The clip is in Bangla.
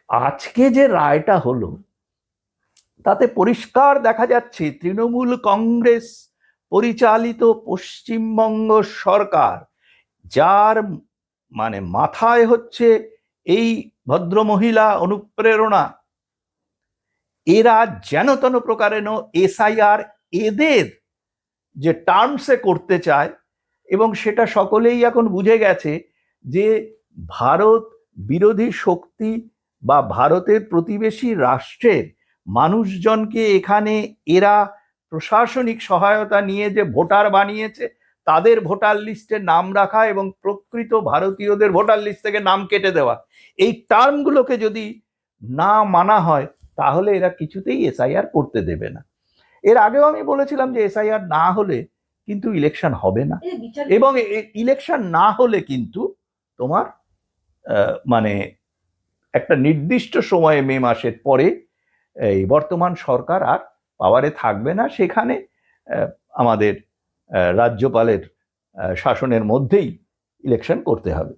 আজকে যে রায়টা হলো তাতে পরিষ্কার দেখা যাচ্ছে তৃণমূল কংগ্রেস পরিচালিত পশ্চিমবঙ্গ সরকার, যার মানে মাথায় হচ্ছে এই ভদ্রমহিলা অনুপ্রেরণা, এরা যেন তেন প্রকারেণ এসআইআর এদের যে টার্মসে করতে চায়, এবং সেটা সকলেই এখন বুঝে গেছে যে ভারত বিরোধী শক্তি বা ভারতের প্রতিবেশী রাষ্ট্রের মানুষজনকে এখানে এরা প্রশাসনিক সহায়তা নিয়ে যে ভোটার বানিয়েছে, তাদের ভোটার লিস্টে নাম রাখা এবং প্রকৃত ভারতীয়দের ভোটার লিস্ট থেকে নাম কেটে দেওয়া, এই টার্মগুলোকে যদি না মানা হয় তাহলে এরা কিছুতেই এসআইআর করতে দেবে না। এর আগেও আমি বলেছিলাম যে এসআইআর না হলে কিন্তু ইলেকশন হবে না, এবং ইলেকশন না হলে কিন্তু তোমার মানে একটা নির্দিষ্ট সময়ে মে মাসের পরে এই বর্তমান সরকার আর পাওয়ারে থাকবে না, সেখানে আমাদের রাজ্যপালের শাসনের মধ্যেই ইলেকশন করতে হবে।